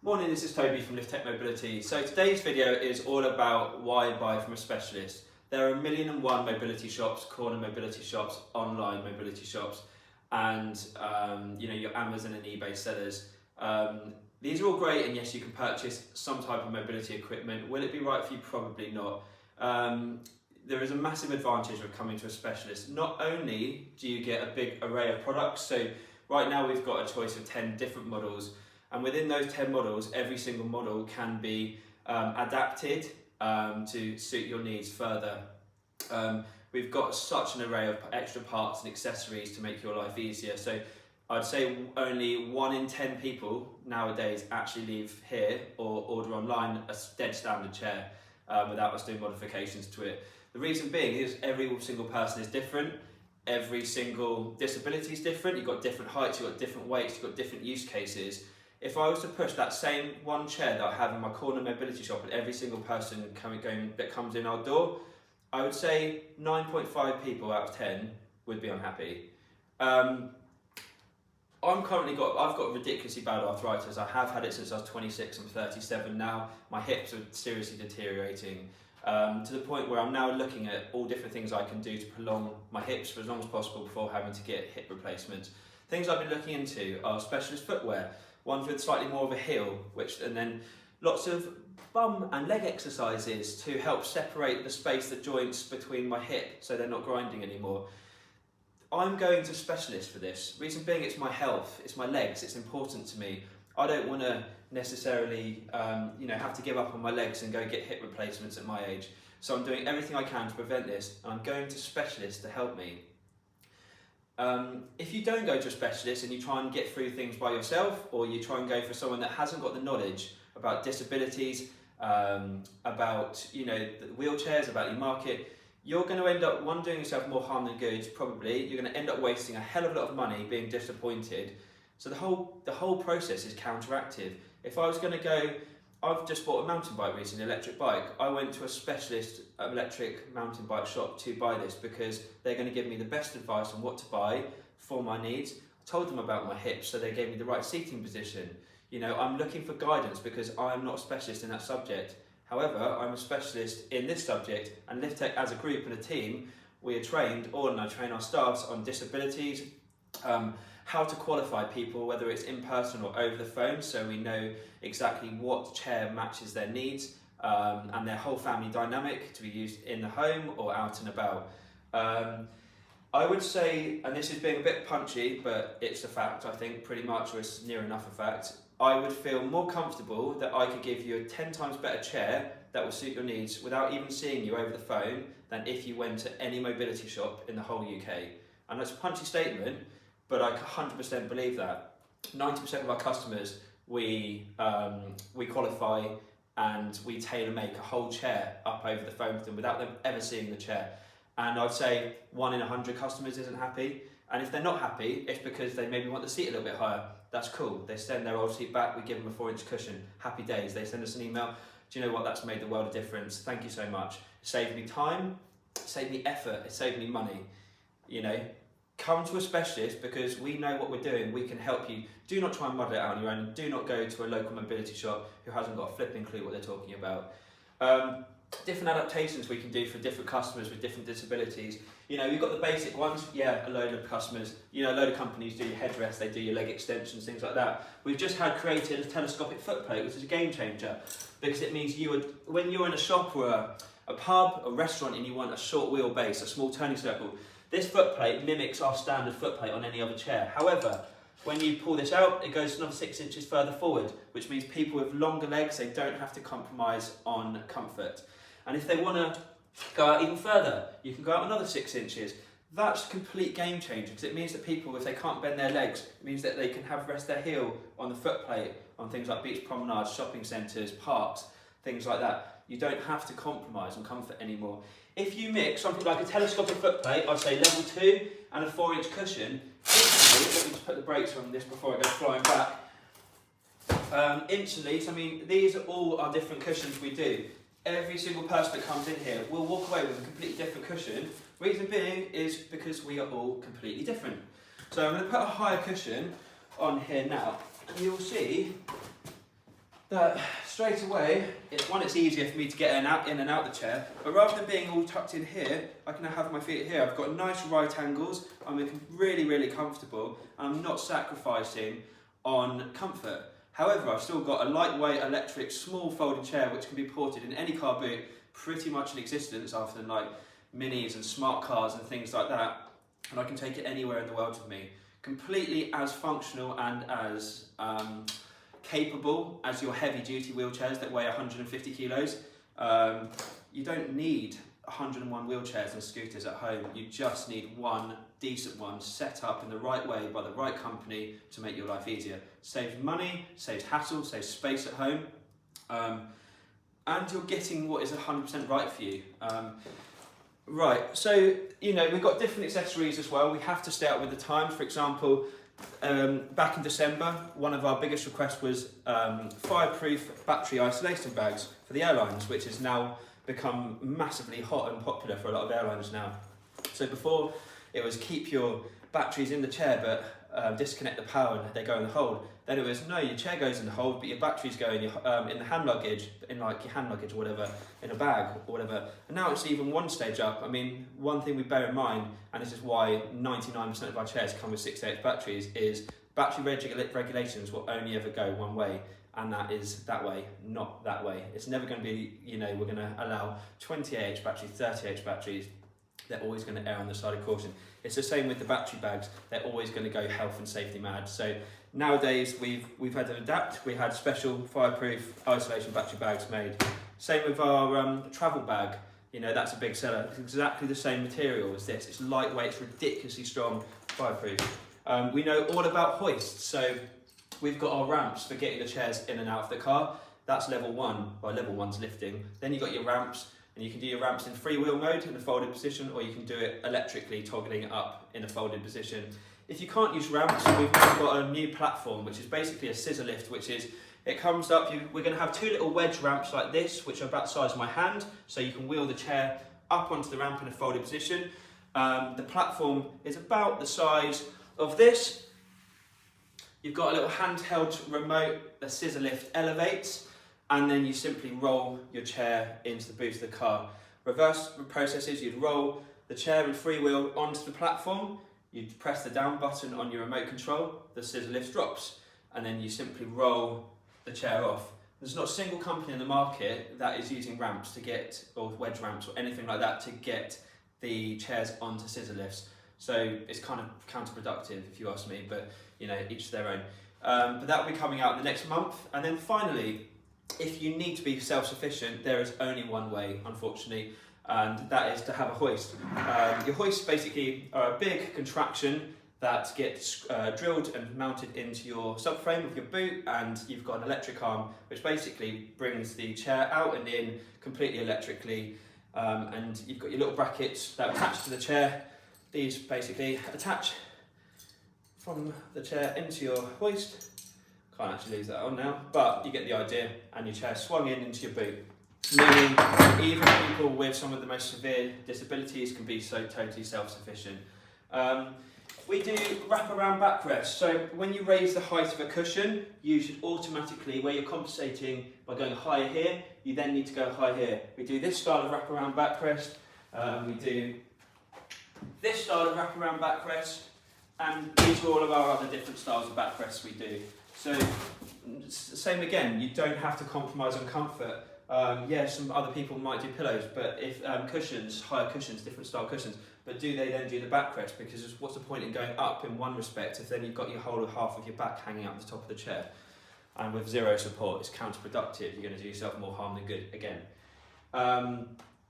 Morning, this is Toby from LITH-TECH Mobility. So today's video is all about why buy from a specialist. There are 1,000,001 mobility shops, corner mobility shops, online mobility shops, and your Amazon and eBay sellers. These are all great, and yes, you can purchase some type of mobility equipment. Will it be right for you? Probably not. There is a massive advantage of coming to a specialist. Not only do you get a big array of products, so right now we've got a choice of 10 different models, and within those 10 models, every single model can be adapted to suit your needs further. We've got such an array of extra parts and accessories to make your life easier. So I'd say only 1 in 10 people nowadays actually leave here or order online a dead standard chair without us doing modifications to it. The reason being is every single person is different. Every single disability is different. You've got different heights, you've got different weights, you've got different use cases. If I was to push that same one chair that I have in my corner mobility shop at every single person that comes in our door, I would say 9.5 people out of 10 would be unhappy. I've got ridiculously bad arthritis. I have had it since I was 26. I'm 37 now. My hips are seriously deteriorating to the point where I'm now looking at all different things I can do to prolong my hips for as long as possible before having to get hip replacements. Things I've been looking into are specialist footwear, ones with slightly more of a heel, and then lots of bum and leg exercises to help separate the space, the joints between my hip so they're not grinding anymore. I'm going to specialists for this. Reason being, it's my health, it's my legs, it's important to me. I don't want to necessarily have to give up on my legs and go get hip replacements at my age. So I'm doing everything I can to prevent this, and I'm going to specialists to help me. If you don't go to a specialist and you try and get through things by yourself, or you try and go for someone that hasn't got the knowledge about disabilities, about the wheelchairs, about your market, you're going to end up doing yourself more harm than good. Probably you're going to end up wasting a hell of a lot of money, being disappointed. So the whole process is counteractive. If I was going to go, I've just bought a mountain bike recently, an electric bike. I went to a specialist electric mountain bike shop to buy this because they're going to give me the best advice on what to buy for my needs. I told them about my hips, so they gave me the right seating position. I'm looking for guidance because I'm not a specialist in that subject. However, I'm a specialist in this subject, and LITH-TECH as a group and a team, we are trained, and I train our staffs on disabilities, how to qualify people, whether it's in person or over the phone, so we know exactly what chair matches their needs and their whole family dynamic to be used in the home or out and about. I would say, and this is being a bit punchy, but it's a fact, I think, pretty much, or it's near enough a fact, I would feel more comfortable that I could give you a 10 times better chair that will suit your needs without even seeing you over the phone than if you went to any mobility shop in the whole UK. And that's a punchy statement, but I 100% believe that. 90% of our customers, we qualify and we tailor-make a whole chair up over the phone with them without them ever seeing the chair. And I'd say 1 in 100 customers isn't happy. And if they're not happy, it's because they maybe want the seat a little bit higher. That's cool. They send their old seat back, we give them a 4-inch cushion. Happy days. They send us an email. Do you know what? That's made the world of difference. Thank you so much. It saved me time, it saved me effort, it saved me money. Come to a specialist because we know what we're doing. We can help you. Do not try and muddle it out on your own. Do not go to a local mobility shop who hasn't got a flipping clue what they're talking about. Different adaptations we can do for different customers with different disabilities. You've got the basic ones. Yeah, a load of customers, a load of companies do your headrest, they do your leg extensions, things like that. We've just created a telescopic footplate, which is a game changer, because it means when you're in a shop or a pub, a restaurant, and you want a short wheelbase, a small turning circle, this footplate mimics our standard footplate on any other chair. However, when you pull this out, it goes another 6 inches further forward, which means people with longer legs, they don't have to compromise on comfort. And if they want to go out even further, you can go out another 6 inches. That's a complete game changer, because it means that people, if they can't bend their legs, it means that they can rest their heel on the footplate on things like beach promenades, shopping centres, parks, things like that. You don't have to compromise on comfort anymore. If you mix something like a telescopic footplate, I'd say level 2, and a 4-inch cushion, instantly, let me just put the brakes on this before I go flying back. Instantly, these are all our different cushions we do. Every single person that comes in here will walk away with a completely different cushion. Reason being is because we are all completely different. So I'm going to put a higher cushion on here now, and you'll see that straight away, it's easier for me to get in and out the chair, but rather than being all tucked in here, I can now have my feet here. I've got nice right angles, I'm really, really comfortable, and I'm not sacrificing on comfort. However, I've still got a lightweight electric small folding chair which can be ported in any car boot pretty much in existence, other than like minis and smart cars and things like that, and I can take it anywhere in the world with me. Completely as functional and as capable as your heavy duty wheelchairs that weigh 150 kilos. You don't need 101 wheelchairs and scooters at home. You just need one decent one set up in the right way by the right company to make your life easier. Saves money, saves hassle, saves space at home, and you're getting what is 100% right for you. Right, so we've got different accessories as well. We have to stay up with the times. For example, back in December, one of our biggest requests was fireproof battery isolation bags for the airlines, which has now become massively hot and popular for a lot of airlines now. So before it was keep your batteries in the chair but disconnect the power and they go in the hold. Then it was no, your chair goes in the hold but your batteries go in the hand luggage, in like your hand luggage or whatever, in a bag or whatever. And now it's even one stage up. I mean, one thing we bear in mind, and this is why 99% of our chairs come with 6-8 batteries, is battery regulations will only ever go one way, and that is that way, not that way. It's never going to be, we're going to allow 20Ah batteries, 30Ah batteries. They're always going to err on the side of caution. It's the same with the battery bags. They're always going to go health and safety mad. So nowadays we've had to adapt. We had special fireproof isolation battery bags made. Same with our travel bag. That's a big seller. It's exactly the same material as this. It's lightweight, it's ridiculously strong, fireproof. We know all about hoists. So we've got our ramps for getting the chairs in and out of the car. That's level 1. Well, level 1's lifting. Then you've got your ramps. And you can do your ramps in freewheel mode in a folded position, or you can do it electrically, toggling it up in a folded position. If you can't use ramps, we've now got a new platform, which is basically a scissor lift, which is, it comes up, we're going to have 2 little wedge ramps like this, which are about the size of my hand, so you can wheel the chair up onto the ramp in a folded position. The platform is about the size of this. You've got a little handheld remote, the scissor lift elevates, and then you simply roll your chair into the boot of the car. Reverse processes, you'd roll the chair in freewheel onto the platform, you'd press the down button on your remote control, the scissor lift drops, and then you simply roll the chair off. There's not a single company in the market that is using ramps to get, or wedge ramps or anything like that, to get the chairs onto scissor lifts. So it's kind of counterproductive if you ask me, but each their own. But that will be coming out in the next month. And then finally, if you need to be self-sufficient, there is only one way, unfortunately, and that is to have a hoist. Your hoists basically are a big contraption that gets drilled and mounted into your subframe of your boot, and you've got an electric arm which basically brings the chair out and in completely electrically, and you've got your little brackets that attach to the chair. These basically attach from the chair into your hoist. Can't actually leave that on now, but you get the idea, and your chair swung into your boot. Meaning, even people with some of the most severe disabilities can be so totally self-sufficient. We do wrap-around backrests. So when you raise the height of a cushion, you should automatically, where you're compensating by going higher here, you then need to go higher here. We do this style of wrap-around backrest, we do this style of wrap-around backrest, and these are all of our other different styles of backrests we do. So, same again, you don't have to compromise on comfort. Some other people might do pillows, but if cushions, higher cushions, different style cushions, but do they then do the backrest? Because what's the point in going up in one respect if then you've got your whole half of your back hanging out the top of the chair? And with zero support, it's counterproductive. You're going to do yourself more harm than good again.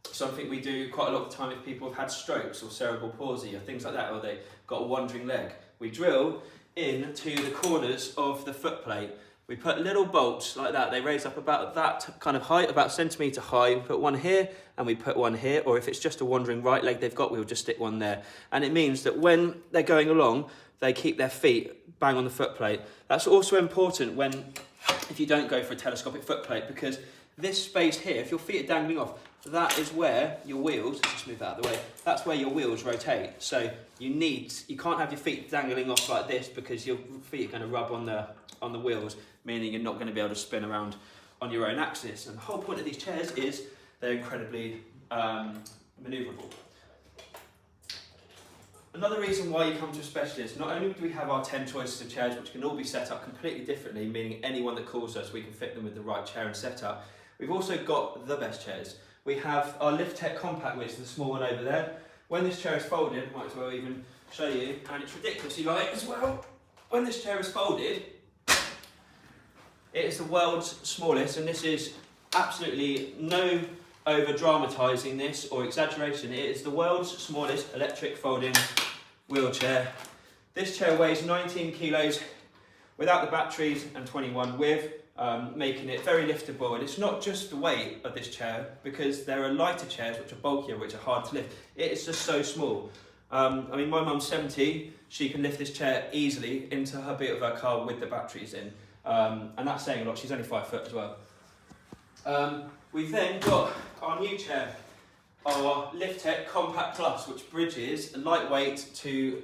Something we do quite a lot of the time if people have had strokes or cerebral palsy or things like that, or they've got a wandering leg, we drill into the corners of the foot plate. We put little bolts like that. They raise up about that kind of height, about a centimetre high. We put one here and we put one here, or if it's just a wandering right leg they've got, we'll just stick one there. And it means that when they're going along, they keep their feet bang on the foot plate. That's also important if you don't go for a telescopic foot plate, because this space here, if your feet are dangling off, that is where your wheels, let's just move that out of the way, that's where your wheels rotate. So you can't have your feet dangling off like this because your feet are going to rub on the wheels, meaning you're not going to be able to spin around on your own axis. And the whole point of these chairs is they're incredibly manoeuvrable. Another reason why you come to a specialist, not only do we have our 10 choices of chairs which can all be set up completely differently, meaning anyone that calls us we can fit them with the right chair and setup, we've also got the best chairs. We have our LITH-TECH Compact, which is the small one over there. When this chair is folded, might as well even show you, and it's ridiculously light as well. When this chair is folded, it is the world's smallest, and this is absolutely no over dramatising this or exaggeration. It is the world's smallest electric folding wheelchair. This chair weighs 19 kilos without the batteries and 21 with, making it very liftable. And it's not just the weight of this chair, because there are lighter chairs which are bulkier, which are hard to lift. It is just so small. I mean, my mum's 70, she can lift this chair easily into her boot of her car with the batteries in. And that's saying a lot, she's only 5 foot as well. We've then got our new chair, our LITH-TECH Compact Plus, which bridges lightweight to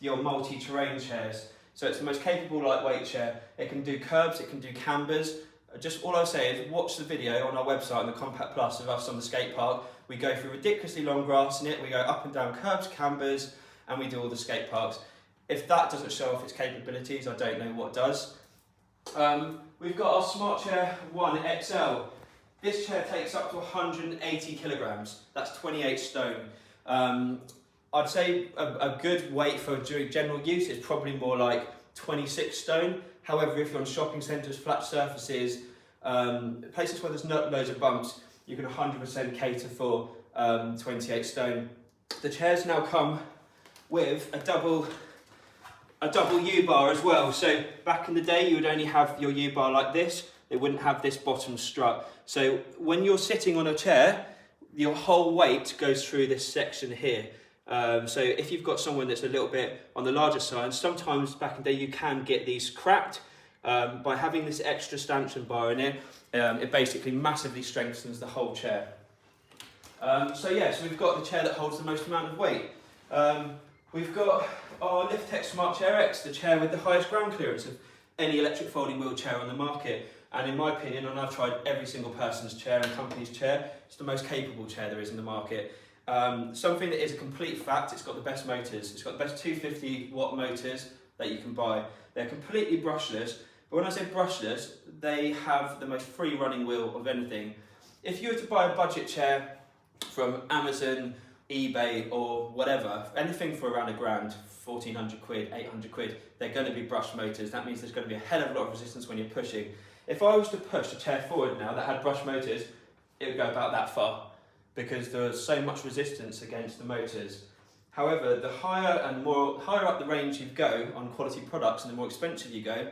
your multi-terrain chairs. So it's the most capable lightweight chair. It can do curbs, it can do cambers. Just all I'll say is watch the video on our website on the Compact Plus of us on the skate park. We go through ridiculously long grass in it, we go up and down curbs, cambers, and we do all the skate parks. If that doesn't show off its capabilities, I don't know what does. We've got our Smart Chair 1 XL. This chair takes up to 180 kilograms. That's 28 stone. I'd say a good weight for general use is probably more like 26 stone. However, if you're on shopping centres, flat surfaces, places where there's not loads of bumps, you can 100% cater for 28 stone. The chairs now come with a double U-bar as well. So back in the day, you would only have your U-bar like this. It wouldn't have this bottom strut. So when you're sitting on a chair, your whole weight goes through this section here. So if you've got someone that's a little bit on the larger side, sometimes back in the day you can get these cracked. By having this extra stanchion bar in it, it basically massively strengthens the whole chair. So we've got the chair that holds the most amount of weight. We've got our LITH-TECH Smart Chair X, the chair with the highest ground clearance of any electric folding wheelchair on the market. And in my opinion, and I've tried every single person's chair and company's chair, it's the most capable chair there is in the market. Something that is a complete fact, it's got the best motors. It's got the best 250 watt motors that you can buy. They're completely brushless, but when I say brushless, they have the most free running wheel of anything. If you were to buy a budget chair from Amazon, eBay or whatever, anything for around £1,000, 1,400 quid, 800 quid, they're going to be brushed motors. That means there's going to be a hell of a lot of resistance when you're pushing. If I was to push a chair forward now that had brushed motors, it would go about that far, because there's so much resistance against the motors. However, the higher up the range you go on quality products and the more expensive you go,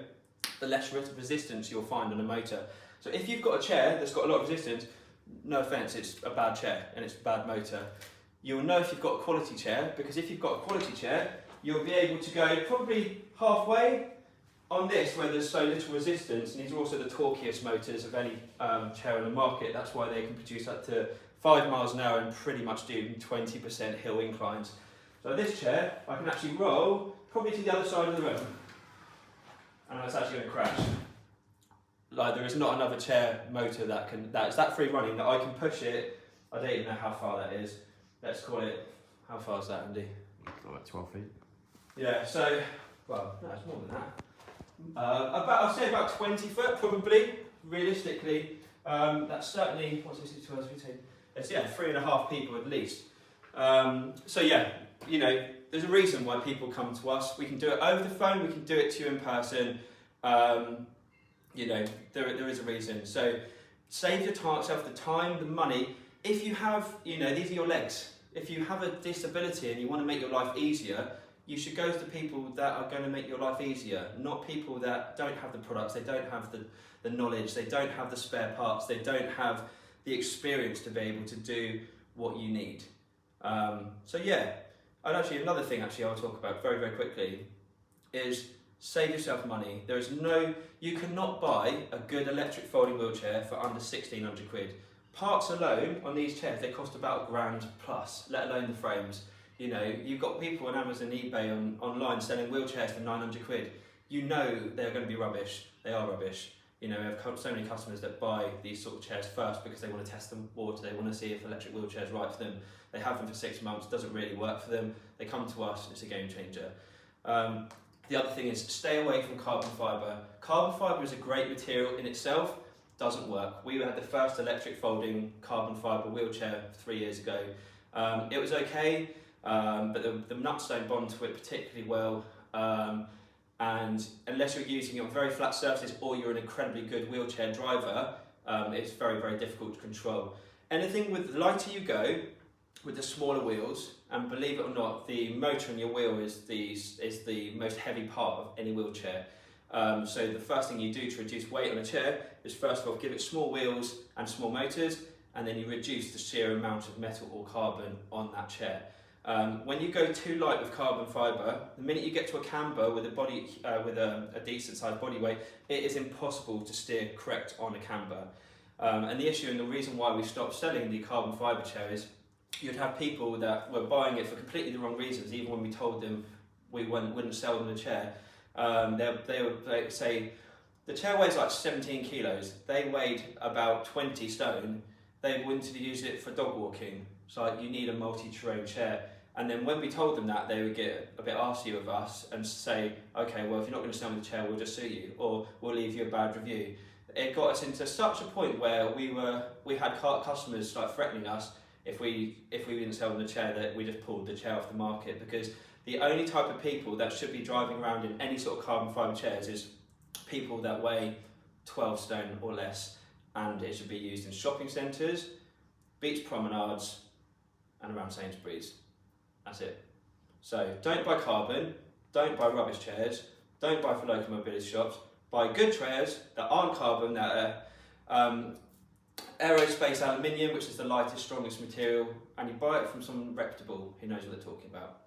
the less resistance you'll find on a motor. So if you've got a chair that's got a lot of resistance, no offence, it's a bad chair and it's a bad motor. You'll know if you've got a quality chair, because if you've got a quality chair, you'll be able to go probably halfway on this where there's so little resistance, and these are also the torquiest motors of any chair on the market. That's why they can produce up to 5 miles an hour and pretty much do 20% hill inclines. So this chair, I can actually roll probably to the other side of the room, and it's actually going to crash. Like, there is not another chair motor that is that free running that I can push it. I don't even know how far that is. Let's call it, how far is that, Andy? About 12 feet. Yeah, so, well, no, it's more than that. I'll say about 20 foot, probably, realistically. That's certainly, what's this, 12, 15? It's, 3.5 people at least. So yeah, you know, there's a reason why people come to us. We can do it over the phone, we can do it to you in person. You know, there is a reason. So save yourself the time, the money. If you have, you know, these are your legs. If you have a disability and you want to make your life easier, you should go to the people that are going to make your life easier, not people that don't have the products, they don't have the knowledge, they don't have the spare parts, they don't have the experience to be able to do what you need. So yeah, and actually another thing I'll talk about very, very quickly is save yourself money. You cannot buy a good electric folding wheelchair for under 1,600 quid. Parts alone on these chairs, they cost about £1,000 plus, let alone the frames. You know, you've got people on Amazon, eBay, online selling wheelchairs for 900 quid. You know they're going to be rubbish. They are rubbish. You know, we have so many customers that buy these sort of chairs first because they want to test them water, they want to see if electric wheelchair is right for them. They have them for 6 months, doesn't really work for them. They come to us, it's a game changer. The other thing is stay away from carbon fibre. Carbon fibre is a great material in itself, doesn't work. We had the first electric folding carbon fibre wheelchair 3 years ago. It was okay, but the nuts don't bond to it particularly well. And unless you're using it on very flat surfaces or you're an incredibly good wheelchair driver, it's very, very difficult to control. Anything with the lighter you go, with the smaller wheels, and believe it or not, the motor on your wheel is the most heavy part of any wheelchair. So the first thing you do to reduce weight on a chair is first of all give it small wheels and small motors, and then you reduce the sheer amount of metal or carbon on that chair. When you go too light with carbon fibre, the minute you get to a camber with a decent sized body weight, it is impossible to steer correct on a camber. And the issue and the reason why we stopped selling the carbon fibre chair is you'd have people that were buying it for completely the wrong reasons, even when we told them we wouldn't sell them the chair. They would say, the chair weighs like 17 kilos, they weighed about 20 stone, they wanted to use it for dog walking. So like, you need a multi-terrain chair. And then when we told them that, they would get a bit arsy with us and say, okay, well, if you're not going to sell me the chair, we'll just sue you, or we'll leave you a bad review. It got us into such a point where we had customers like threatening us if we didn't sell them the chair, that we just pulled the chair off the market, because the only type of people that should be driving around in any sort of carbon fibre chairs is people that weigh 12 stone or less, and it should be used in shopping centres, beach promenades, and around Sainsbury's. That's it. So don't buy carbon, don't buy rubbish chairs, don't buy for local mobility shops, buy good chairs that aren't carbon, that are aerospace aluminium, which is the lightest, strongest material, and you buy it from someone reputable who knows what they're talking about.